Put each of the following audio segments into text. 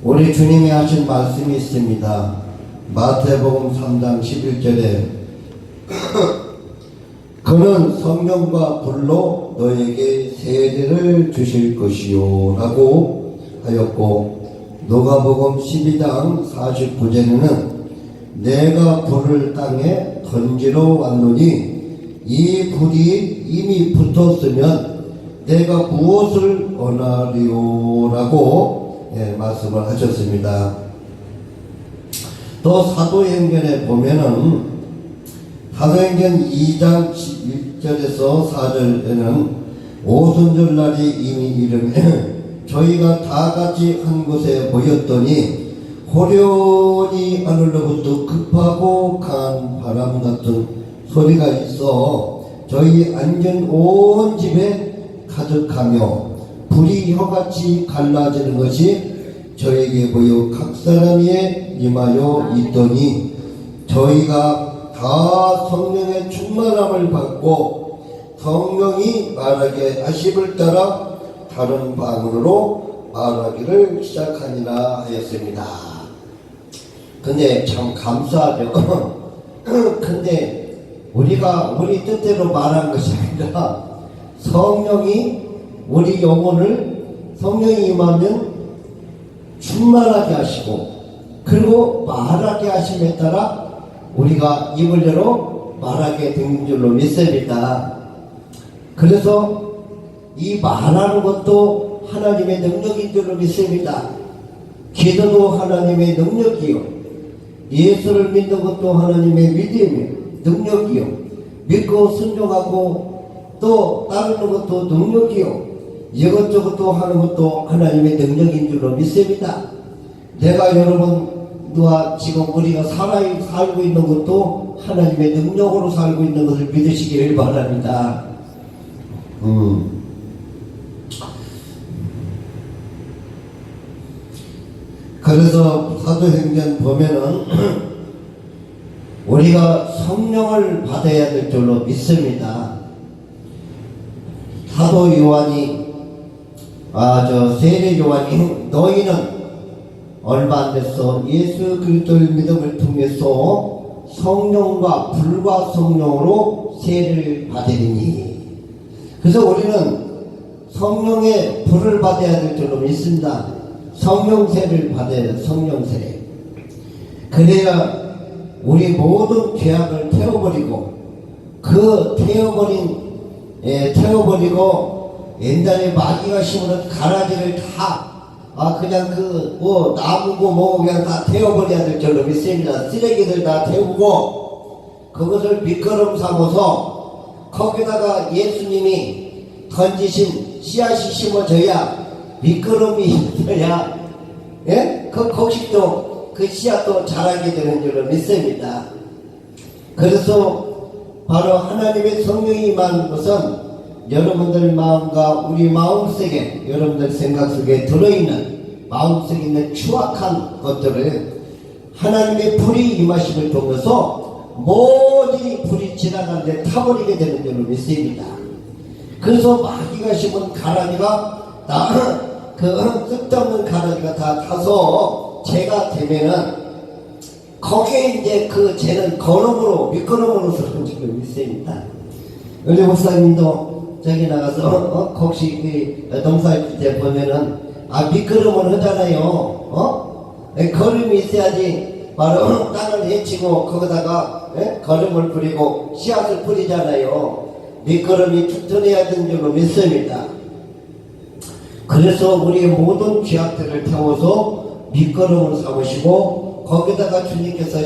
우리 주님이 하신 말씀이 있습니다. 마태복음 3장 11절에 그는 성령과 불로 너에게 세례를 주실 것이요 라고 하였고, 누가복음 12장 49절에는 내가 불을 땅에 던지러 왔노니 이 불이 이미 붙었으면 내가 무엇을 원하리요 라고 말씀을 하셨습니다. 또 사도행전에 보면은 사도행전 2장 1절에서 4절에는 오순절날이 이미 이르매 저희가 다 같이 한 곳에 모였더니 호련히 하늘로부터 급하고 강한 바람 같은 소리가 있어 저희 앉은 온 집에 가득하며 불이 혀같이 갈라지는 것이 저에게 보여 각 사람에 임하여 있더니 저희가 다 성령의 충만함을 받고 성령이 말하게 하심을 따라 다른 방언으로 말하기를 시작하니라 하였습니다. 근데 참 감사하죠. 근데 우리가 우리 뜻대로 말한 것이 아니라 성령이 우리 영혼을 성령이 임하면 충만하게 하시고 그리고 말하게 하심에 따라 우리가 입을 열어 말하게 된 줄로 믿습니다. 그래서 이 말하는 것도 하나님의 능력인 줄로 믿습니다. 기도도 하나님의 능력이요, 예수를 믿는 것도 하나님의 믿음이요, 능력이요, 믿고 순종하고 또 따르는 것도 능력이요, 이것저것도 하는 것도 하나님의 능력인 줄로 믿습니다. 내가 여러분과 지금 우리가 살고 있는 것도 하나님의 능력으로 살고 있는 것을 믿으시기를 바랍니다. 그래서 사도행전 보면은 우리가 성령을 받아야 될 줄로 믿습니다. 사도 요한이 세례 요한이 너희는 얼마 안 됐어 예수 그리스도의 믿음을 통해서 성령과 불과 성령으로 세례를 받으리니. 그래서 우리는 성령의 불을 받아야 될 줄로 믿습니다. 성령세를 받아야 돼. 성령세. 그래야 우리 모든 죄악을 태워버리고 그 태워버리고 옛날에 마귀가 심은 가라지를 다 그냥 나무고 뭐고 그냥 다 태워버려야 될 줄로 믿습니다. 쓰레기들 다 태우고 그것을 밑거름 삼아서 거기다가 예수님이 던지신 씨앗이 심어져야 밑거름이 있어야 거기도 그 씨앗도 자라게 되는 줄로 믿습니다. 그래서 바로 하나님의 성령이 임하는 것은 여러분들 마음과 우리 마음속에 여러분들 생각 속에 들어있는 마음속에 있는 추악한 것들을 하나님의 불이 임하심을 통해서 모든 불이 지나가는데 타버리게 되는 줄로 믿습니다. 그래서 마귀가 심은 가라지가 그 쓸데없는 가라지가 다 타서 죄가 되면은 거기에 이제 그 죄는 밑거름으로 쓰는 줄로 믿습니다. 우리 목사님도 저기 나가서 혹시 농사일 때 보면은 밑거름을 하잖아요. 거름이 있어야지 바로 땅을 헤치고 거기다가 거름을 뿌리고 씨앗을 뿌리잖아요. 밑거름이 튼튼해야 되는 줄로 믿습니다. 그래서 우리의 모든 죄악들을 태워서 밑거름을 삼으시고 거기다가 주님께서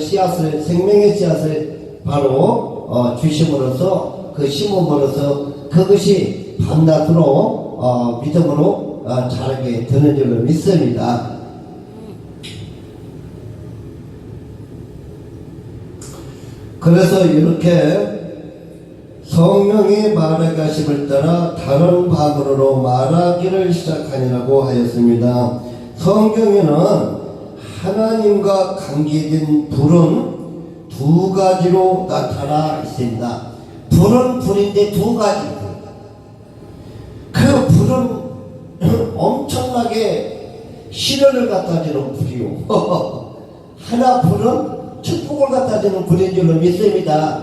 생명의 씨앗을 바로 주심으로써 그 심음으로써 그것이 밤낮으로 믿음으로 자라게 되는 줄로 믿습니다. 그래서 이렇게 성령이 말하게 하심을 따라 다른 방언으로 말하기를 시작하니라고 하였습니다. 성경에는 하나님과 관계된 불은 두 가지로 나타나 있습니다. 불은 불인데 두 가지. 그 불은 엄청나게 시련을 갖다 주는 불이요. 하나 불은 축복을 갖다 주는 불인 줄로 믿습니다.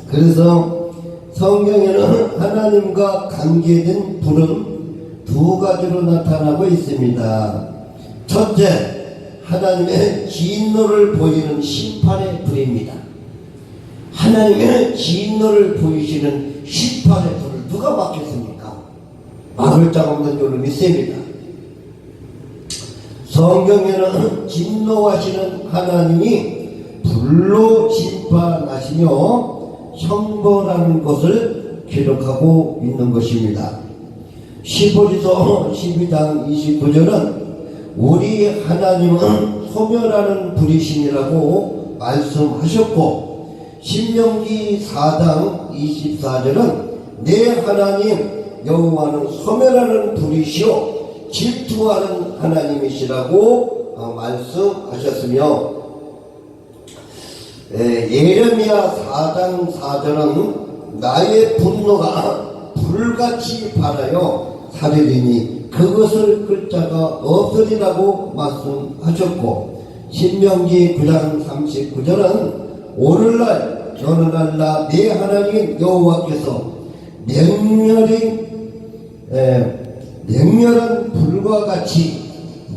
그래서 성경에는 하나님과 관계된 불은 두 가지로 나타나고 있습니다. 첫째, 하나님의 진노를 보이는 심판의 불입니다. 하나님의 진노를 보이시는 심판의 불을 누가 막겠습니까? 막을 자가 없는 줄로 믿습니다. 성경에는 진노하시는 하나님이 불로 심판하시며 형벌하는 것을 기록하고 있는 것입니다. 시보리서 12장 29절은 우리 하나님은 소멸하는 불이시니라고 말씀하셨고, 신명기 4장 24절은 내 하나님 여호와는 소멸하는 불이시오 질투하는 하나님이시라고 말씀하셨으며, 예레미야 4장 4절은 나의 분노가 불같이 발하여 사르리니 그것을 끌 자가 없으리라고 말씀하셨고, 신명기 9장 39절은 오늘날 어느 날라 내 하나님 여호와께서 맹렬한 불과 같이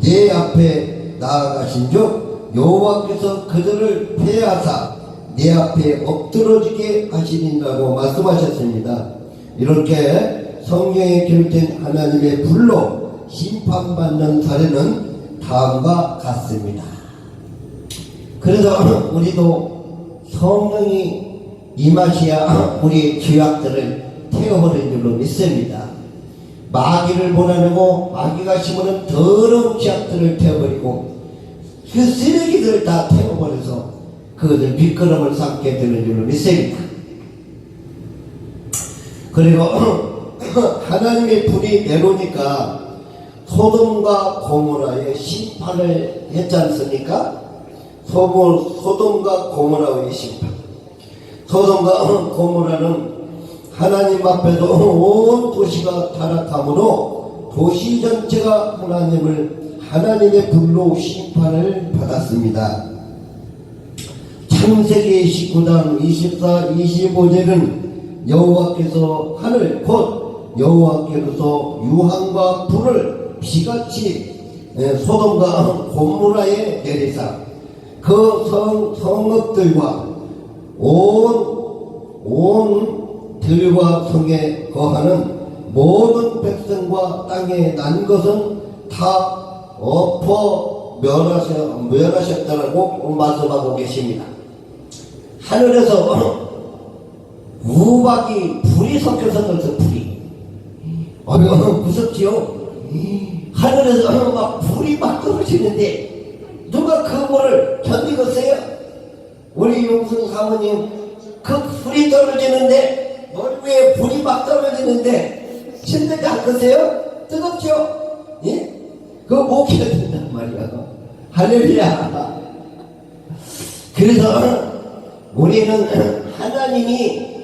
내 앞에 나아가신즉 여호와께서 그들을 패하사 내 앞에 엎드러지게 하시리라고 말씀하셨습니다. 이렇게 성경에 기록된 하나님의 불로 심판받는 사례는 다음과 같습니다. 그래서 우리도 성령이 임하셔야 우리의 죄악들을 태워버린 줄로 믿습니다. 마귀를 보내내고 마귀가 심으는 더러운 죄악들을 태워버리고 그 쓰레기들을 다 태워버려서 그것을 미끄럼을 삼게 되는 줄로 믿습니다. 그리고 하나님의 불이 내려오니까 소돔과 고모라의 심판을 했지 않습니까? 소돔과 고모라의 심판. 소돔과 고모라는 하나님 앞에서 온 도시가 타락함으로 도시 전체가 하나님의 불로 심판을 받았습니다. 창세기 19장 24, 25절은 여호와께서 하늘 곧 여호와께서 유황과 불을 비같이 소돔과 고모라에 내리사 그 성읍들과 온 들과 성에 거하는 모든 백성과 땅에 난 것은 다 엎어 멸하셨다라고 말씀하고 계십니다. 하늘에서 우박이 불이 섞여서 떨어져 불이. 무섭지요? 하늘에서 막 불이 막 떨어지는데 누가 그 불을 견디겠어요? 우리 용순 사모님 그 불이 떨어지는데 머리 위에 불이 막 떨어지는데 힘들지 않으세요? 뜨겁죠? 예? 그거 못 견딘단 말이야. 할렐루야. 그래서 우리는 하나님이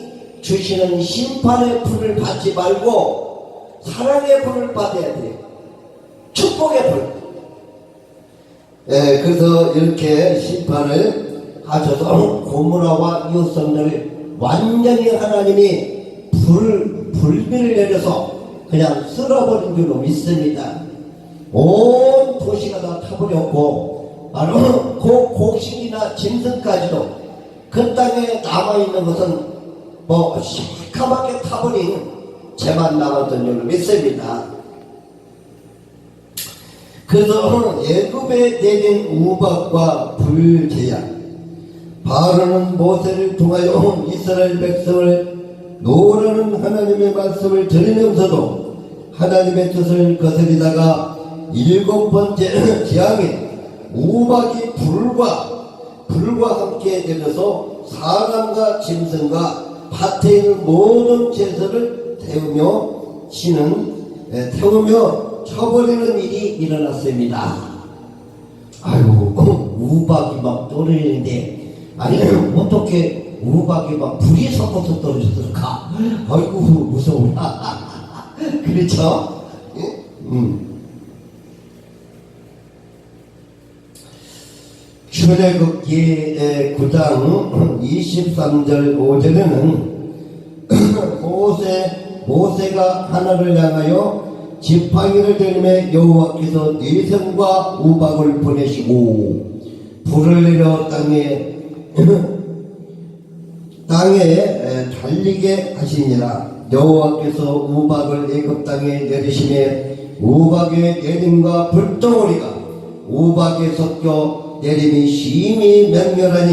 주시는 심판의 불을 받지 말고 사랑의 불을 받아야 돼요. 축복의 불. 그래서 이렇게 심판을 하셔서 고모라와 이웃성들을 완전히 하나님이 불비를 내려서 그냥 쓸어버린 줄로 믿습니다. 온 도시가 다 타버렸고 바로 곡식이나 짐승까지도 그 땅에 남아있는 것은 시커멓게 타버린 죄만 남았던 줄로 믿습니다. 그래서 애굽에 내린 우박과 불재앙, 바로는 모세를 통하여 이스라엘 백성을 노라는 하나님의 말씀을 들으면서도 하나님의 뜻을 거스리다가 7번째 재앙인 우박이 불과 함께 내려서 사람과 짐승과 밭에 있는 모든 채소를 태우며 쳐버리는 일이 일어났습니다. 아이고 우박이 막 떨어지는데 아니 어떻게 우박이 막 불이 섞어서 떨어졌을까? 아이고 무서워. 그렇죠? 출애굽기 9장 23절 5절에는 모세가 하나를 향하여 지팡이를 들매 여호와께서 내성과 우박을 보내시고 불을 내려 땅에 달리게 하시니라. 여호와께서 우박을 애굽 땅에 내리심에 우박의 내림과 불덩어리가 우박에 섞여 내림이 심히 맹렬하니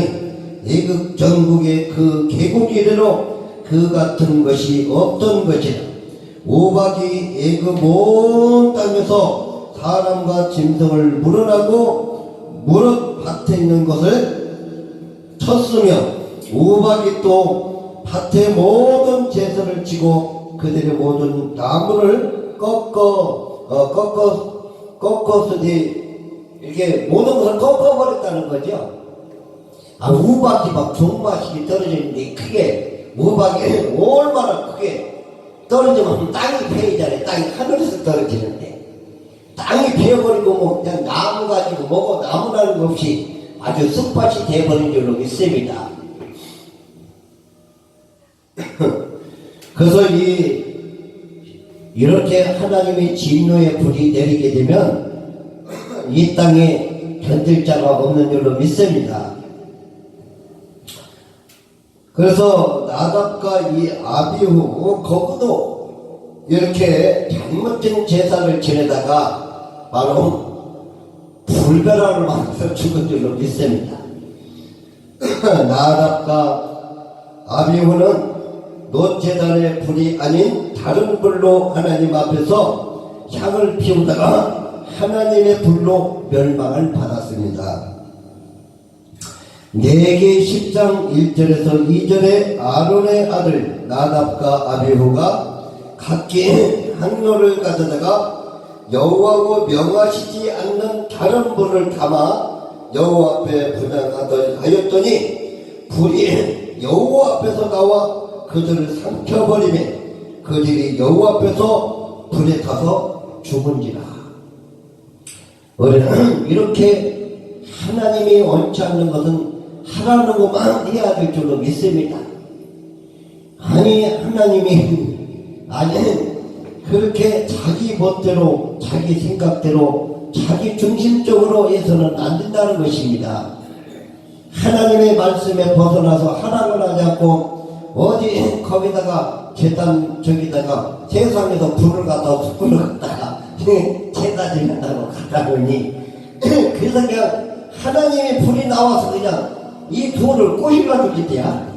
애굽 전국의 그 계곡 이래로 그 같은 것이 없던 것이라. 우박이 애굽 온 땅에서 사람과 짐승을 물어나고 무릇 밭에 있는 것을 쳤으며 우박이 또 밭의 모든 제사를 치고 그들의 모든 나무를 꺾었으니 이렇게 모든 것을 꺾어버렸다는 거죠. 우박이 막 종마식이 떨어지는데 크게 우박이 얼마나 크게 떨어지면 땅이 패이잖아요. 땅이 하늘에서 떨어지는데 땅이 패여버리고 뭐 그냥 나무 가지고 뭐고 나무라는 것 없이 아주 쑥밭이 돼버린 줄로 믿습니다. 그래서 이렇게 하나님의 진노의 불이 내리게 되면 이 땅에 견딜 자가 없는 줄로 믿습니다. 그래서 나답과 이 아비후 거기도 이렇게 잘못된 제사를 지내다가 바로 불벼락을 맞아서 죽은 줄로 믿습니다. 나답과 아비후는 노제단의 불이 아닌 다른 불로 하나님 앞에서 향을 피우다가 하나님의 불로 멸망을 받았습니다. 내게 10장 1절에서 2절에 아론의 아들 나답과 아비후가 각기 한 롤을 가져다가 여호와고 명하시지 않는 다른 불을 담아 여호와 앞에 분향하였더니 불이 여호와 앞에서 나와 그들을 삼켜버리매 그들이 여호와 앞에서 불에 타서 죽은지라. 우리는 이렇게 하나님이 원치 않는 것은 하라는 것만 해야 될 줄로 믿습니다. 아니 하나님이 그렇게 자기 멋대로 자기 생각대로 자기 중심적으로 해서는 안 된다는 것입니다. 하나님의 말씀에 벗어나서 하라고 하지 않고 어디 거기다가 제단 저기다가 세상에서 불을 갖다 숯불을 갖다가 제다 지낸다고 갖다 놓으니 그래서 그냥 하나님의 불이 나와서 그냥 이 돌을 꼬실라 주겠대야.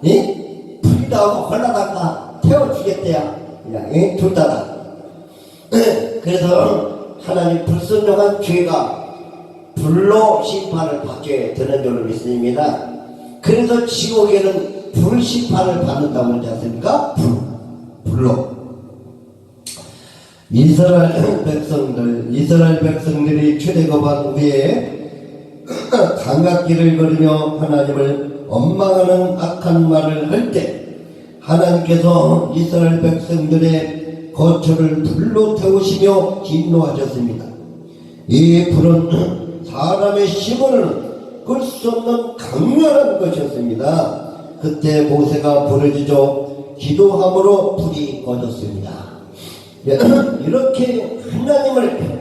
예? 불이 나오고 헐라다가 태워주겠대야. 그냥 둘 다다. 그래서 하나님 불순종한 죄가 불로 심판을 받게 되는 줄로 믿습니다. 그래서 지옥에는 불 심판을 받는다고 하지 않습니까? 불로. 이스라엘 백성들이 출애굽한 후에 강갓길을 걸으며 하나님을 원망하는 악한 말을 할 때 하나님께서 이스라엘 백성들의 거처를 불로 태우시며 진노하셨습니다. 이 불은 사람의 힘을 끌 수 없는 강렬한 것이었습니다. 그때 모세가 부르짖어 기도함으로 불이 꺼졌습니다. 이렇게 하나님을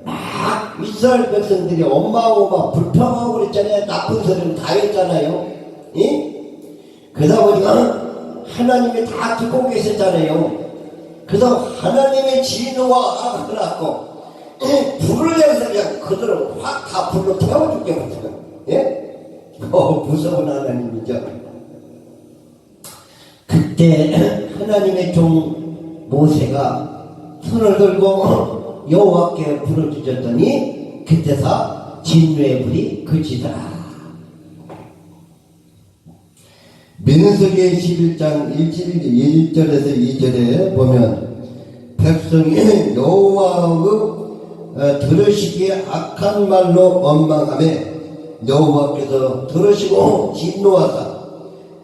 막 이스라엘 백성들이 원망하고 막 불평하고 그랬잖아요. 나쁜 소리를 다 했잖아요. 그러다 보니까 하나님이 다 듣고 계셨잖아요. 그래서 하나님의 진노가 그래갖고 불을 내서 그냥 그들을 확 다 불로 태워줄게 못해요. 무서운 하나님이죠. 그때 하나님의 종 모세가 손을 들고 여호와께 부르짖었더니 그때서 진노의 불이 그치더라. 민수기 11장 1절에서 2절에 보면 백성이 여호와의 들으시기에 악한 말로 원망하며 여호와께서 들으시고 진노하사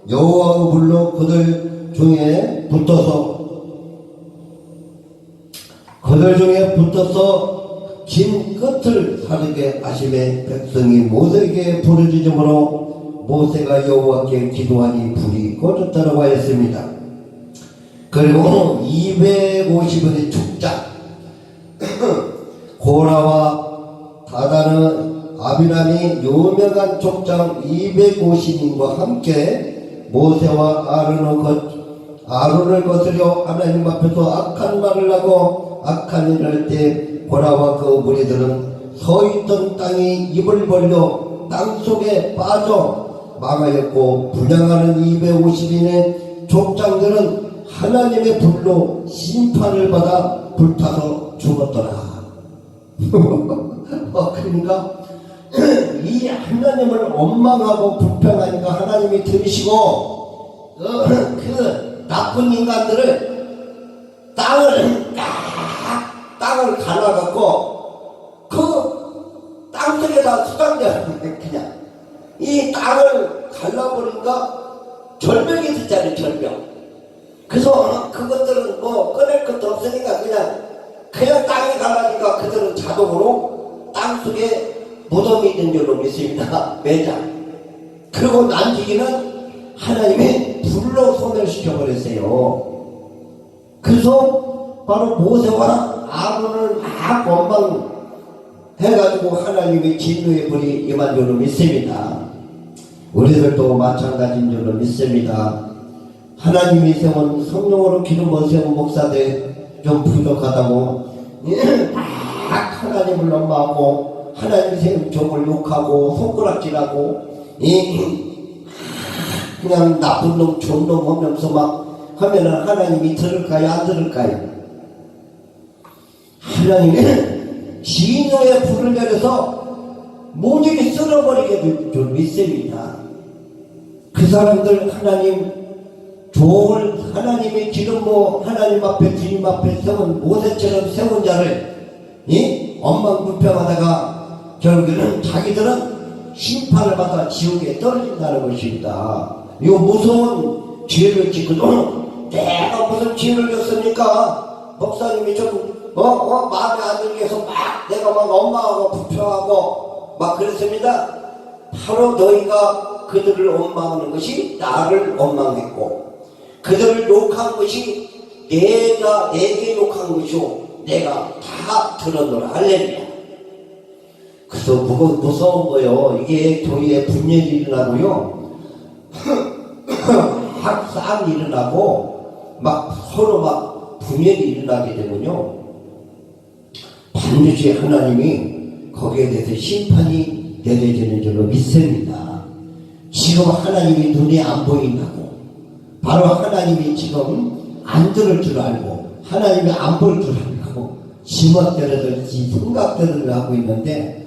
여호와의 불로 그들 중에 붙어서 진 끝을 사르게 하심에 백성이 모세에게 부르짖음으로 모세가 여호와께 기도하니 불이 꺼졌다라고 하였습니다. 그리고 250원의 축장 고라와 다다는 아비람이 유명한 족장 250인과 함께 모세와 아론을 거스려 하나님 앞에서 악한 말을 하고 악한 일을 할 때 고라와 그 무리들은 서있던 땅이 입을 벌려 땅속에 빠져 망하였고 분양하는 250인의 족장들은 하나님의 불로 심판을 받아 불타서 죽었더라. 그러니까 이 하나님을 원망하고 불평하니까 하나님이 들으시고 그 나쁜 인간들을 땅을 갈라갖고 그 땅속에다 수장되었는데 그냥 이 땅을 갈라버리니까 절벽이 됐잖아요. 절벽. 그래서 그것들은 뭐 꺼낼 것도 없으니까 그냥 땅에 갈라니까 그들은 자동으로 땅속에 무덤이 있는 줄로 믿습니다. 매장. 그리고 난지기는 하나님의 불로 소멸시켜버렸어요. 그래서 바로 모세와 아론을 막 원망해가지고 하나님의 진노의 불이 임한 줄로 믿습니다. 우리들도 마찬가지인 줄로 믿습니다. 하나님이 세운 성령으로 기름을 세운 목사들 좀 부족하다고 막 하나님을 원망하고 하나님 세운 종을 욕하고 손가락질하고 그냥 나쁜 놈 좋은 놈 하면서 막 하면은 하나님이 들을까요 안 들을까요? 하나님은 진노의 불을 내려서 모조리 쓸어버리게 될 줄 믿습니다. 그 사람들 하나님 종을 하나님의 기름으로 하나님 앞에 주님 앞에 세운 모세처럼 세운 자를 엉망불평하다가 결국에는 자기들은 심판을 받아 지옥에 떨어진다는 것입니다. 이 무서운 죄를 짓고도 내가 무슨 죄를 졌습니까? 목사님이 좀 마음에 안 들게 해서 막 내가 막 원망하고 불평하고 막 그랬습니다. 바로 너희가 그들을 원망하는 것이 나를 원망했고 그들을 욕한 것이 내게 욕한 것이오 내가 다 들었노라. 할렐루야. 그래서 무서운 거요. 이게 교회에 분열이 일어나고요. 막 싸움이 일어나고 막 서로 막 분열이 일어나게 되면요. 반드시 하나님이 거기에 대해서 심판이 내려지는 줄로 믿습니다. 지금 하나님이 눈에 안 보인다고 바로 하나님이 지금 안 들을 줄 알고 하나님이 안 볼 줄 알고 지멋대로든지 생각대로 하고 있는데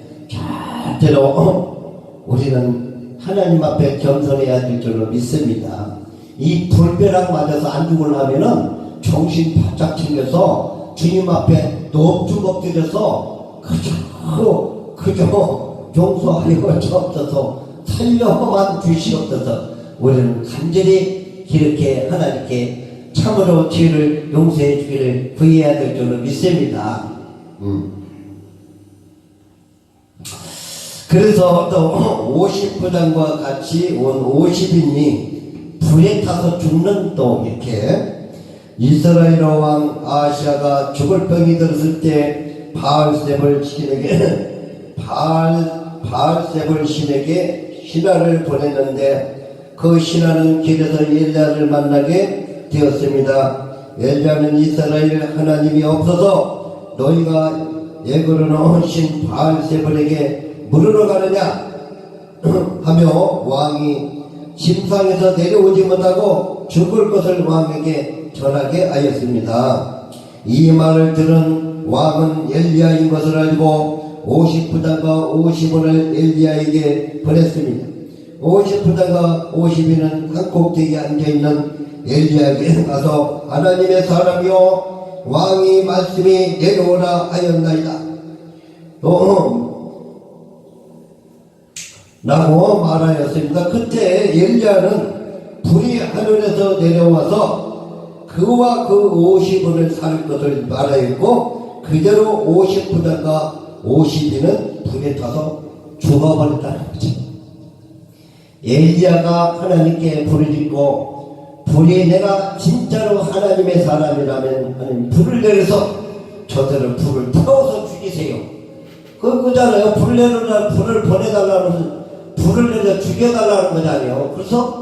절대로 우리는 하나님 앞에 겸손해야 될 줄로 믿습니다. 이 불벼락 맞아서 안 죽으려면은 정신 바짝 챙겨서 주님 앞에 높주 엎드려서 그저 용서하여 주옵소서 살려만 주시옵소서. 우리는 간절히 이렇게 하나님께 참으로 죄를 용서해 주기를 구해야 될 줄로 믿습니다. 그래서 또 50부장과 같이 온 50인이 불에 타서 죽는 또 이렇게 이스라엘 왕 아시아가 죽을 병이 들었을 때 바알세불 신에게 신하를 보냈는데 그 신하는 길에서 엘리야를 만나게 되었습니다. 엘리야는 이스라엘 하나님이 없어서 너희가 예고로 넣은 신 바알세불에게 물으러 가느냐 하며 왕이 침상에서 내려오지 못하고 죽을 것을 왕에게 전하게 하였습니다. 이 말을 들은 왕은 엘리야인 것을 알고 50부장과 50원을 엘리야에게 보냈습니다. 50부장과 50인은 한 꼭대기에 앉아있는 엘리야에게 가서 하나님의 사람이여 왕이 말씀이 내려오라 하였나이다 라고 말하였습니다. 그때 엘리야는 불이 하늘에서 내려와서 그와 그 50원을 살 것을 말하였고 그대로 50부장과 50인은 불에 타서 죽어버렸다는 거죠. 엘리야가 하나님께 불을 짓고 불이 내가 진짜로 하나님의 사람이라면 하나님 불을 내려서 저들을 불을 태워서 죽이세요. 그거잖아요. 불을 보내달라는, 불을 내려 죽여달라는 거잖아요. 그래서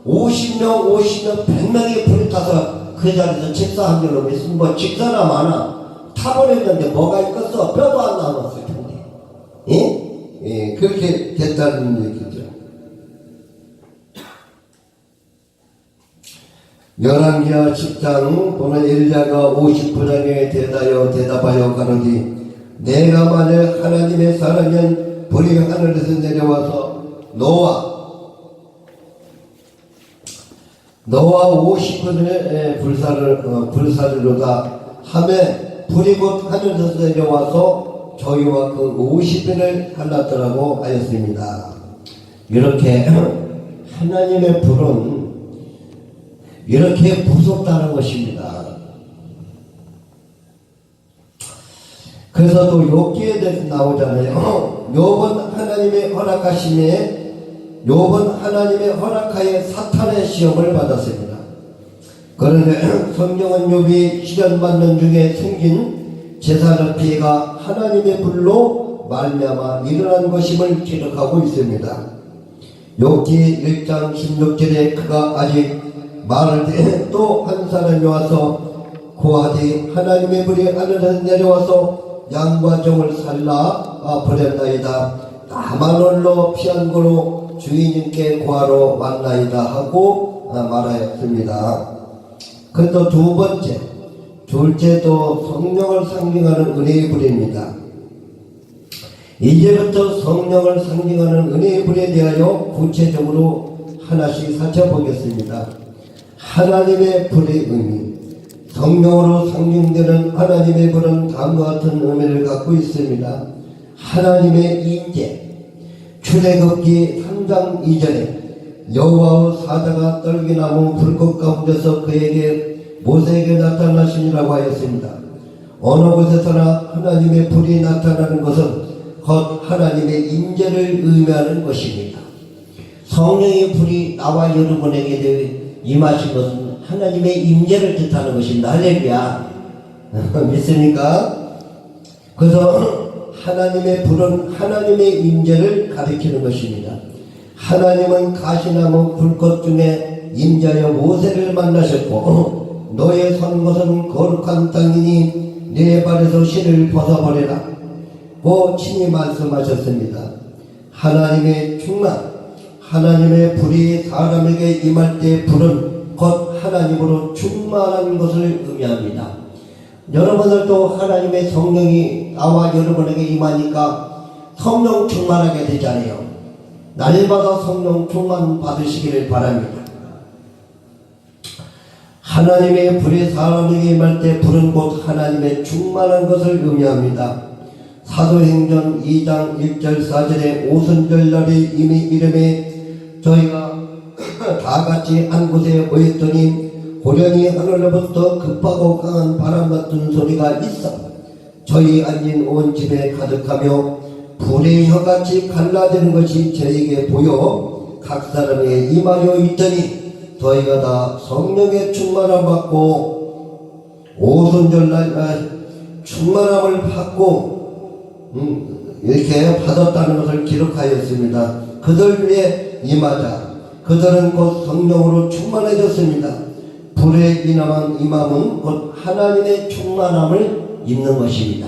50명, 100명이 불이 타서 그 자리에서 직사 한 줄로 있으면 뭐 직사나 많아. 타버렸는데 뭐가 있겠어? 뼈도 안 남았을 텐데. 예? 예, 그렇게 됐다는 얘기죠. 열왕기하 10장 보는 엘리야가 59장에 대답하여 가로되 내가 만일 하나님의 사람이면 불이 하늘에서 내려와서 너와 50분의 불사르로다 하매 불이 곧 하늘에서 내려와서 저희와 그 50분을 갈랐더라고 하였습니다. 이렇게 하나님의 불은 이렇게 무섭다는 것입니다. 그래서 또 욥기에 대해서 나오잖아요. 욥은 하나님의 허락하에 사탄의 시험을 받았습니다. 그런데 성경은 욥이 시련받는 중에 생긴 제사의 피해가 하나님의 불로 말미암아 일어난 것임을 기록하고 있습니다. 욥기 1장 16절에 그가 아직 말할 때 또 한 사람이 와서 고하되 하나님의 불이 하늘에서 내려와서 양과 종을 살라 버렸나이다. 나만 홀로 피한 고로 주인님께 고하러 왔나이다 하고 말하였습니다. 그또 둘째도 성령을 상징하는 은혜의 불입니다. 이제부터 성령을 상징하는 은혜의 불에 대하여 구체적으로 하나씩 살펴보겠습니다. 하나님의 불의 의미. 성령으로 상징되는 하나님의 불은 다음과 같은 의미를 갖고 있습니다. 하나님의 임재. 출애굽기 3장 2절에 여호와의 사자가 떨기나무 불꽃 가운데서 그에게 모세에게 나타나시니라고 하였습니다. 어느 곳에서나 하나님의 불이 나타나는 것은 곧 하나님의 임재를 의미하는 것입니다. 성령의 불이 나와 여러분에게 임하신 것은 하나님의 임재를 뜻하는 것입니다. 할렐루야. 믿습니까? 그래서 하나님의 불은 하나님의 임재를 가리키는 것입니다. 하나님은 가시나무 불꽃 중에 임재하여 모세를 만나셨고 너의 선 것은 거룩한 땅이니 내 발에서 신을 벗어버리라 고 친히 말씀하셨습니다. 하나님의 충만, 하나님의 불이 사람에게 임할 때 불은 곧 하나님으로 충만한 것을 의미합니다. 여러분들도 하나님의 성령이 나와 여러분에게 임하니까 성령 충만하게 되잖아요. 날마다 성령 충만 받으시기를 바랍니다. 하나님의 불이 사람에게 임할 때 불은 곧 하나님의 충만한 것을 의미합니다. 사도행전 2장 1절 4절에 오순절날이 이미 이름에 저희가 다 같이 한 곳에 모였더니 고련히 하늘로부터 급하고 강한 바람 같은 소리가 있어 저희 앉은 온 집에 가득하며 불의 혀같이 갈라지는 것이 저에게 보여 각 사람에게 임하여 있더니 저희가 다 성령의 충만함을 받고 오순절날 충만함을 받고 이렇게 받았다는 것을 기록하였습니다. 그들 위에 임하자. 그들은 곧 성령으로 충만해졌습니다. 불에 임함은 곧 하나님의 충만함을 입는 것입니다.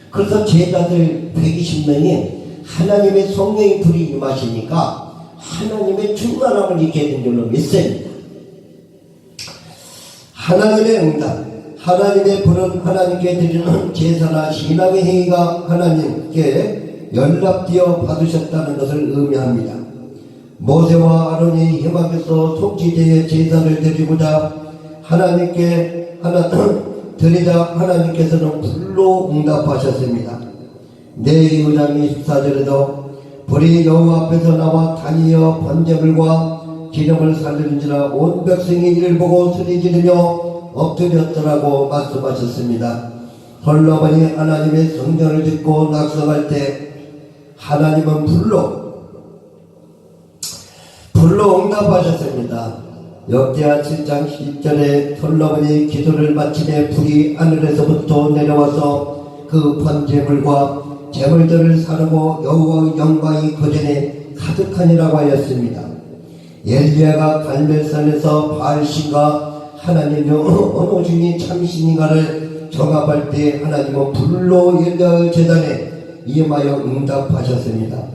그래서 제자들 120명이 하나님의 성령의 불이 임하시니까 하나님의 충만함을 입게 된 줄로 믿습니다. 하나님의 응답. 하나님의 불은 하나님께 드리는 제사나 신앙의 행위가 하나님께 연락되어 받으셨다는 것을 의미합니다. 모세와 아론이 희망에서 속지제의 제사를 드리고자 하나님께 드리자 하나님께서는 불로 응답하셨습니다. 내 2장 24절에도 불이 여호와 앞에서 나와 다니어 번제물과 기름을 살리는지라 온 백성이 이를 보고 소리 지르며 엎드렸더라고 말씀하셨습니다. 솔로몬이 하나님의 성전을 짓고 낙성할 때 하나님은 불로 응답하셨습니다. 역대하 7장 10절에 솔로몬이 기도를 마침에 불이 하늘에서부터 내려와서 그 번제물과 제물들을 사르고 여호와의 영광이 그 전에 가득하니라고 하였습니다. 엘리야가 갈멜산에서 바알신과 하나님의 어느 중이 참신인가를 정합할 때 하나님은 불로 엘리야의 제단에 임하여 응답하셨습니다.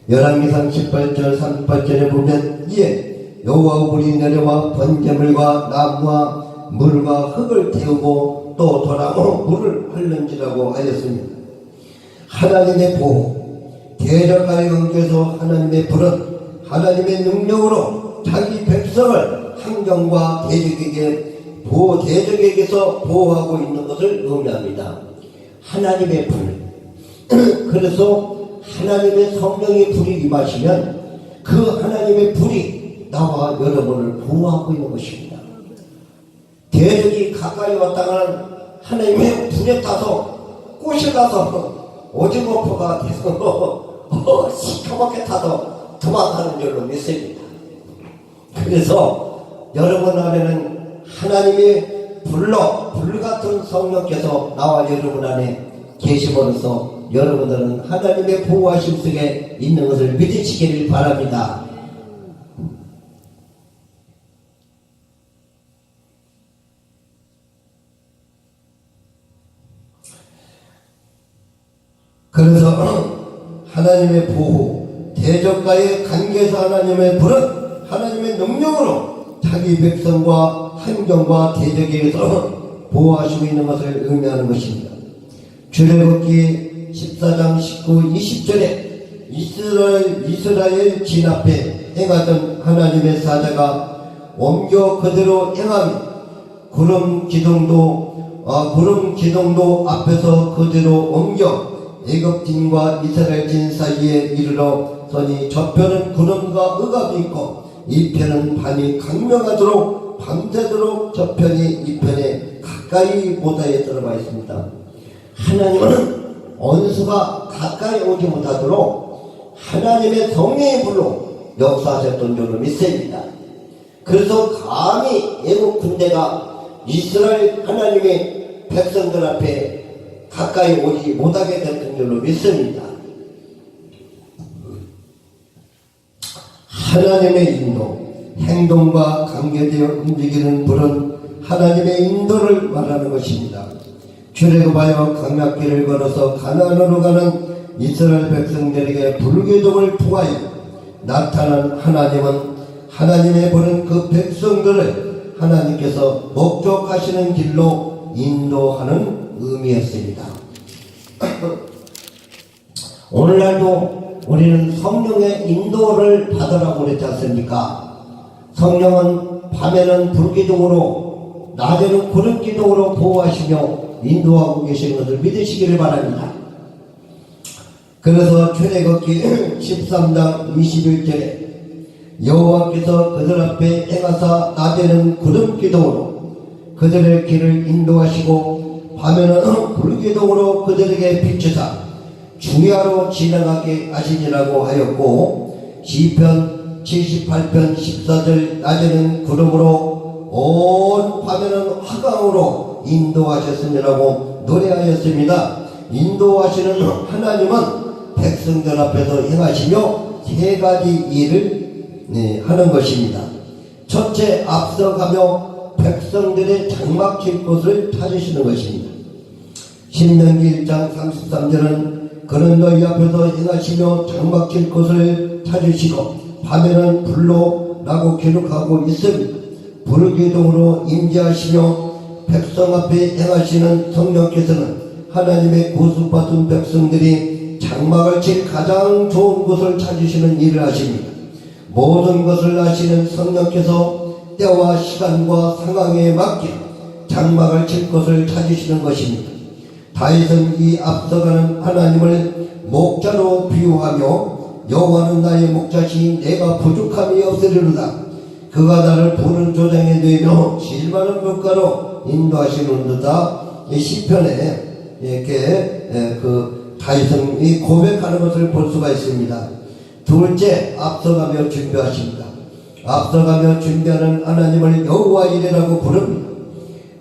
열왕기상 18절 38절에 보면 이에 여호와의 불이 내려와 번제물과 나무와 물과 흙을 태우고 또 돌아오 물을 흘른지라고 하였습니다. 하나님의 보호, 대적하의 영께서 하나님의 불은 하나님의 능력으로 자기 백성을 환경과 대적에게서 보호하고 있는 것을 의미합니다. 하나님의 불. 그래서 하나님의 성령의 불이 임하시면 그 하나님의 불이 나와 여러분을 보호하고 있는 것입니다. 대적이 가까이 왔다가는 하나님의 불에 타서 꽃에 가서 오징어포가 돼서 시커멓게 타도 도망가는 줄로 믿습니다. 그래서 여러분 안에는 하나님의 불같은 성령께서 나와 여러분 안에 계심으로써 여러분들은 하나님의 보호하심 속에 있는 것을 믿으시기를 바랍니다. 그래서 하나님의 보호, 대적과의 관계에서 하나님의 불은 하나님의 능력으로 자기 백성과 환경과 대적에게서 보호하시고 있는 것을 의미하는 것입니다. 출애굽기 14장 19, 20절에 이스라엘 진 앞에 행하던 하나님의 사자가 옮겨 그대로 행하며 구름 기둥도 앞에서 그대로 옮겨 애굽진과 이스라엘진 사이에 이르러 서니 저편은 구름과 의갑이 있고 이편은 밤이 강명하도록 밤새도록 저편이 이편에 가까이 못하여 들어가 있습니다. 하나님은 원수가 가까이 오지 못하도록 하나님의 성령의 불로 역사하셨던 줄로 믿습니다. 그래서 감히 애국 군대가 이스라엘 하나님의 백성들 앞에 가까이 오지 못하게 됐던 줄로 믿습니다. 하나님의 인도, 행동과 관계되어 움직이는 불은 하나님의 인도를 말하는 것입니다. 출애굽하여 광야길을 걸어서 가나안으로 가는 이스라엘 백성들에게 불기둥을 통하여 나타난 하나님은 하나님의 불은 그 백성들을 하나님께서 목적하시는 길로 인도하는 의미였습니다. 오늘날도 우리는 성령의 인도를 받으라고 그랬지 않습니까? 성령은 밤에는 불기둥으로 낮에는 구름기둥으로 보호하시며 인도하고 계시는 것을 믿으시기를 바랍니다. 그래서 출애굽기 13장 21절에 여호와께서 그들 앞에 행하사 낮에는 구름기둥으로 그들의 길을 인도하시고 밤에는 불기둥으로 그들에게 비추사 주야로 지나가게 하시니라고 하였고, 시편 78편 14절 낮에는 구름으로 온 밤에는 화강으로 인도하셨으니라고 노래하였습니다. 인도하시는 하나님은 백성들 앞에서 행하시며 세 가지 일을 하는 것입니다. 첫째, 앞서가며 백성들의 장막칠 곳을 찾으시는 것입니다. 신명기 1장 33절은 그는 너희 앞에서 행하시며 장막칠 곳을 찾으시고 밤에는 불로 라고 기록하고 있습니다. 불기둥으로 임재하시며 백성 앞에 행하시는 성령께서는 하나님의 구속받은 백성들이 장막을 칠 가장 좋은 곳을 찾으시는 일을 하십니다. 모든 것을 아시는 성령께서 때와 시간과 상황에 맞게 장막을 칠 곳을 찾으시는 것입니다. 다윗은 이 앞서가는 하나님을 목자로 비유하며 여호와는 나의 목자시니 내가 부족함이 없으리로다. 그가 나를 푸른 조장에 누이며 질 많은 물가로 인도하시는도다. 이 시편에 이렇게 그 다윗이 고백하는 것을 볼 수가 있습니다. 둘째, 앞서가며 준비하십니다. 앞서가며 준비하는 하나님을 여호와 이레라고 부릅니다.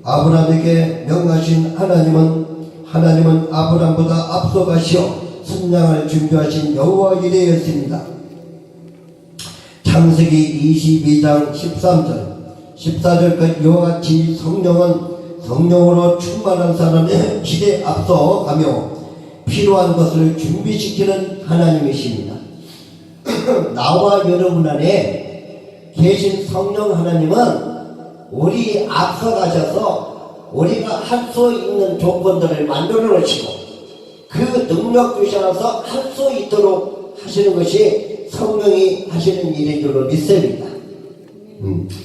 아브라함에게 명하신 하나님은 아브라함보다 앞서가시어 순양을 준비하신 여호와 이레였습니다. 창세기 22장 13절 14절까지 이와 같이 성령으로 충만한 사람의 길에 앞서가며 필요한 것을 준비시키는 하나님이십니다. 나와 여러분 안에 계신 성령 하나님은 우리 앞서가셔서 우리가 할 수 있는 조건들을 만들어 놓으시고 그 능력 주셔서 할 수 있도록 하시는 것이 성령이 하시는 일인 줄로 믿습니다.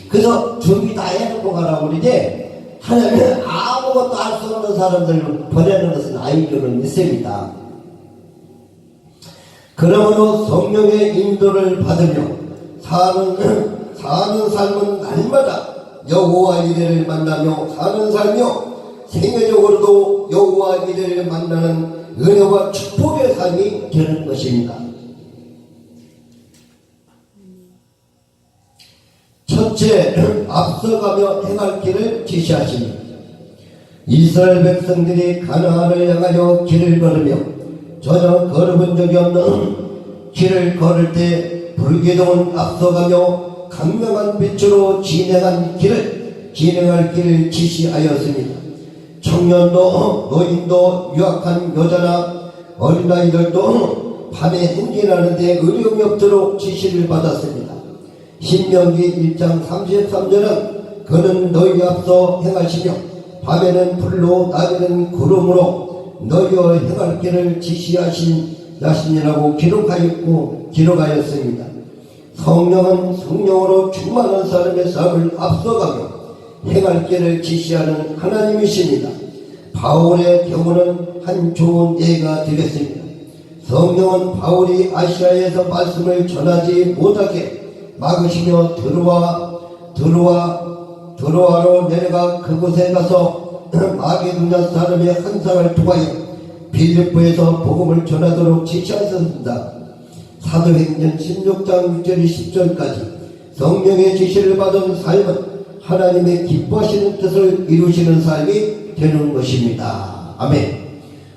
그래서 준비 다 해놓고 가라고 그러지 하나님은 아무것도 할 수 없는 사람들을 보내는 것은 아닌 줄로 믿습니다. 그러므로 성령의 인도를 받으며 사는 삶은 날마다 여호와 이레를 만나며 사는 삶이요 생애적으로도 여호와 이레를 만나는 은혜와 축복의 삶이 되는 것입니다. 첫째, 앞서가며 행할 길을 지시하십니다. 이스라엘 백성들이 가나안을 향하여 길을 걸으며 전혀 걸어본 적이 없는 길을 걸을 때 불기둥은 앞서가며 강명한 빛으로 진행할 길을 지시하였습니다. 청년도 노인도 유학한 여자나 어린아이들도 밤에 행진하는데 어려움이 없도록 지시를 받았습니다. 신명기 1장 33절은 그는 너희 앞서 행하시며 밤에는 불로 낮에는 구름으로 너희와 행할 길을 지시하시니라고 기록하였습니다. 성령은 성령으로 충만한 사람의 삶을 앞서가며 행할 길을 지시하는 하나님이십니다. 바울의 경우는 한 좋은 예가 되겠습니다. 성령은 바울이 아시아에서 말씀을 전하지 못하게 막으시며 드로아로 내려가 그곳에 가서 마게도냐 사람의 한상을 통하여 빌립보에서 복음을 전하도록 지시하셨습니다. 사도행전 16장 6절 10절까지 성령의 지시를 받은 삶은 하나님의 기뻐하시는 뜻을 이루시는 삶이 되는 것입니다. 아멘.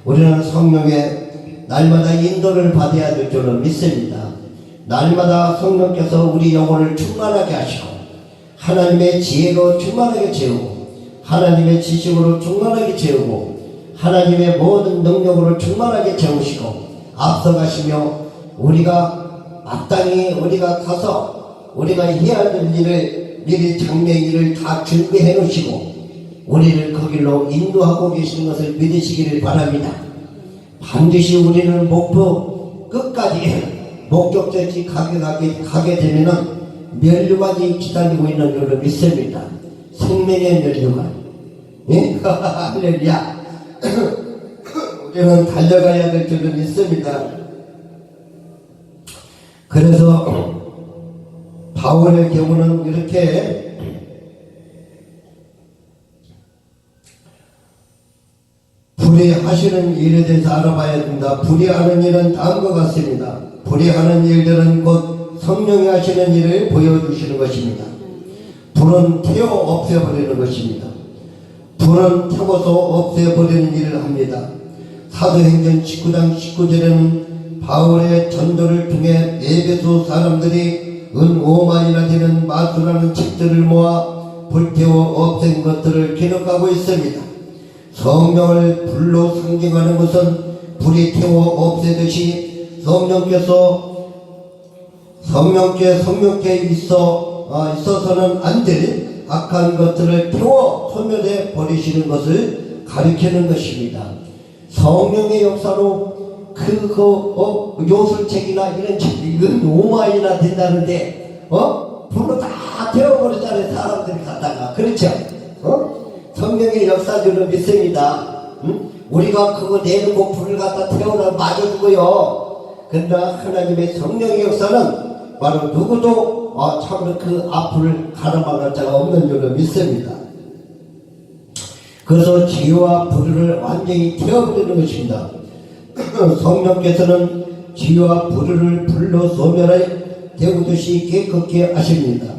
우리는 성령의 날마다 인도를 받아야 될 줄로 믿습니다. 날마다 성령께서 우리 영혼을 충만하게 하시고 하나님의 지혜로 충만하게 채우고 하나님의 지식으로 충만하게 채우고 하나님의 모든 능력으로 충만하게 채우시고 앞서가시며 우리가 마땅히 우리가 가서 우리가 해야 될 일을 미리 장래 일을 다 준비해 놓으시고 우리를 거길로 인도하고 계시는 것을 믿으시기를 바랍니다. 반드시 우리는 목표 끝까지 목적지에 가게 되면은 면류관이 기다리고 있는 줄로 믿습니다. 생명의 면류관. 예? 할렐루야. 우리는 달려가야 될 줄로 믿습니다. 그래서 바울의 경우는 이렇게 불의하시는 일에 대해서 알아봐야 된다. 불의하는 일은 다음과 같습니다. 불의하는 일들은 곧 성령이 하시는 일을 보여주시는 것입니다. 불은 태워 없애버리는 것입니다. 불은 태워서 없애버리는 일을 합니다. 사도행전 19장 19절에는 바울의 전도를 통해 에베소 사람들이 은 5만이나 되는 마수라는 책들을 모아 불태워 없앤 것들을 기록하고 있습니다. 성령을 불로 상징하는 것은 불이 태워 없애듯이 성령께 있어서는 안 될 악한 것들을 태워 소멸해 버리시는 것을 가리키는 것입니다. 성령의 역사로 요술책이나 이런 책이 5만이나 된다는데 불로 다 태워버리잖아요. 사람들이 갖다가. 그렇죠? 성령의 역사줄로 믿습니다. 우리가 그거 내놓고 불을 갖다 태우라 맞아주고요. 그러나 하나님의 성령의 역사는 바로 누구도 참으로 그 앞을 가로막을 자가 없는 줄로 믿습니다. 그래서 지와 불을 완전히 태워버리는 것입니다. 성령께서는 지와 불을 불로 소멸하여 태우듯이 깨끗게 하십니다.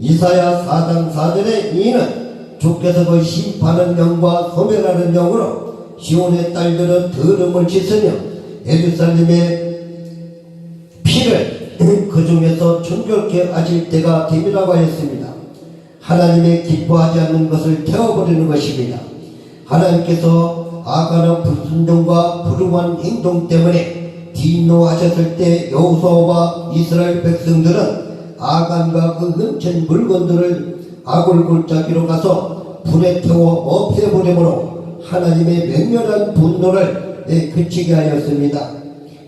이사야 4장 4절에 이는 주께서 그 심판하는 영과 소멸하는 영으로 시온의 딸들은 더러움을 씻으며 예루살렘의 피를 그 중에서 정결케 하실 때가 됨이라고 하였습니다. 하나님의 기뻐하지 않는 것을 태워버리는 것입니다. 하나님께서 아간의 불순종과 불응한 행동 때문에 진노하셨을 때 여호수아와 이스라엘 백성들은 아간과 그 흠친 물건들을 아골골짜기로 가서 불에 태워 없애버림으로 하나님의 맹렬한 분노를 그치게 하였습니다.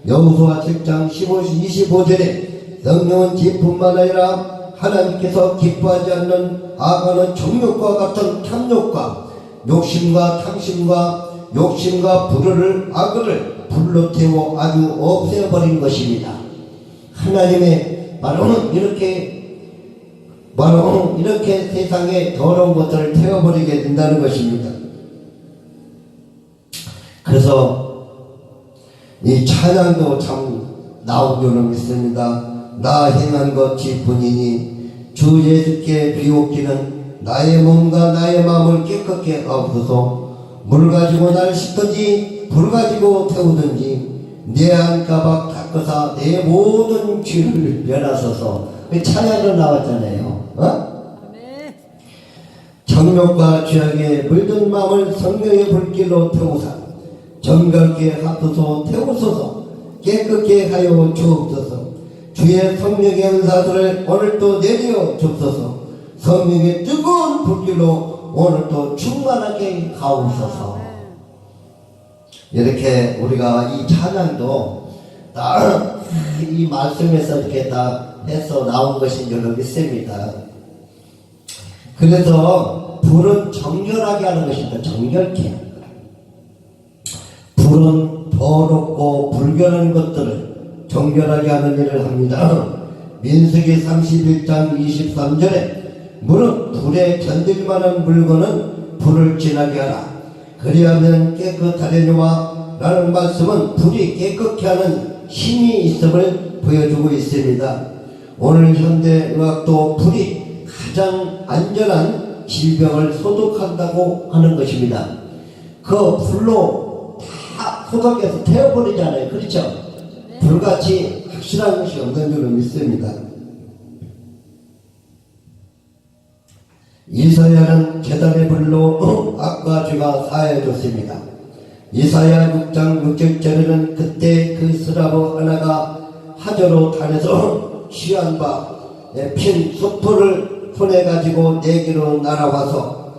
여호수아 7장 25절에 성령은 지뿐만 아니라 하나님께서 기뻐하지 않는 아간의 정욕과 같은 탐욕과 욕심과 탐심과 욕심과 불을 악을 불로 태워 아주 없애버린 것입니다. 하나님의 바로 이렇게 세상에 더러운 것들을 태워버리게 된다는 것입니다. 그래서 이 찬양도 참 나온 줄로 믿습니다. 나 행한 것이 뿐이니 주 예수께 비옵기는 나의 몸과 나의 마음을 깨끗게 하옵소서. 물 가지고 날 씻든지 불 가지고 태우든지 내 안가박 닦으사 내 모든 죄를 면하소서. 찬양으로 나왔잖아요. 정욕과 죄악에 물든 마음을 성령의 불길로 태우사 정결케 하소서. 태우소서. 깨끗게 하여 주옵소서. 주의 성령의 은사들을 오늘도 내려 주옵소서. 성령의 뜨거운 불길로 오늘도 충만하게 하옵소서. 이렇게 우리가 이 찬양도 다 이 말씀에서 이렇게 다 해서 나온 것인 줄로 믿습니다. 그래서 불은 정결하게 하는 것입니다. 정결케 하는 것. 불은 더럽고 불결한 것들을 정결하게 하는 일을 합니다. 민수기 31장 23절에 물은 불에 견딜만한 물건은 불을 지나게 하라. 그리하면 깨끗하려니와 라는 말씀은 불이 깨끗게 하는 힘이 있음을 보여주고 있습니다. 오늘 현대의학도 불이 가장 안전한 질병을 소독한다고 하는 것입니다. 그 불로 다 소독해서 태워버리잖아요. 그렇죠? 불같이 확실한 것이 없는 줄로 믿습니다. 이사야는 제단의 불로 악과 죄가 사해졌습니다. 이사야 6장 6절에는 그때 그 스라브 하나가 하저로 단에서 취한 바 핀 숯불을 손에 가지고 내게로 날아와서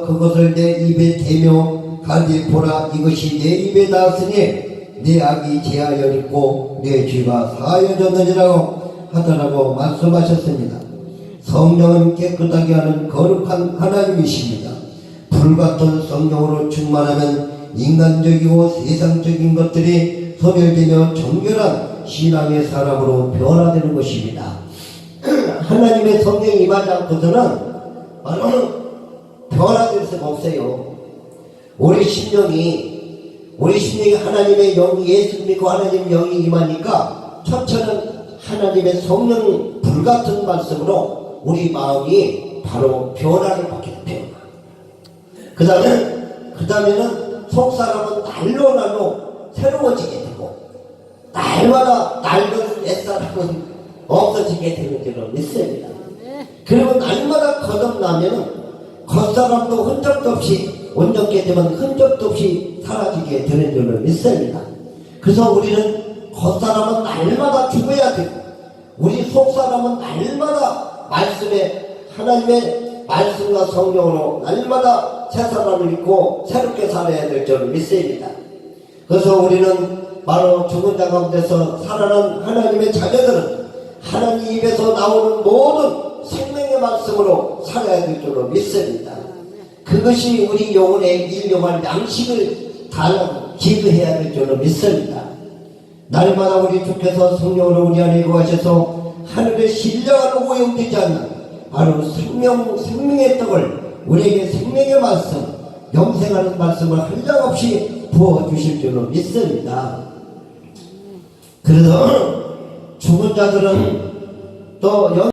그것을 내 입에 대며 가지 보라. 이것이 내 입에 닿았으니 내 악이 제하여졌고 내 죄가 사하여졌느니라고 하더라고 말씀하셨습니다. 성령은 깨끗하게 하는 거룩한 하나님이십니다. 불같은 성령으로 충만하면 인간적이고 세상적인 것들이 소멸되며 정결한 신앙의 사람으로 변화되는 것입니다. 하나님의 성령이 임하지 않고서는 바로 변화될 수가 없어요. 우리 심령이 하나님의 영이 예수 믿고 하나님의 영이 임하니까 첫째는 하나님의 성령 불같은 말씀으로 우리 마음이 바로 변화를 받게 됩니다. 그 다음에는 속사람은 날로 새로워지게 되고 날마다 낡은 옛사람은 없어지게 되는 줄로 믿습니다. 그리고 날마다 거듭나면은 겉사람도 흔적도 없이 온전케 되면 흔적도 없이 사라지게 되는 줄로 믿습니다. 그래서 우리는 겉사람은 날마다 죽어야 되고 우리 속사람은 날마다 하나님의 말씀과 성령으로 날마다 새 사람을 입고 새롭게 살아야 될 줄을 믿습니다. 그래서 우리는 바로 죽은 자 가운데서 살아난 하나님의 자녀들은 하나님 입에서 나오는 모든 생명의 말씀으로 살아야 될 줄로 믿습니다. 그것이 우리 영혼의 일용할 양식을 다 기도해야 될 줄로 믿습니다. 날마다 우리 주께서 성령으로 우리 안에 거하셔서 하늘의 신령한 오염되지 않는 바로 생명의 떡을 우리에게 생명의 말씀, 영생하는 말씀을 한량없이 부어주실 줄로 믿습니다. 그래서 죽은 자들은 또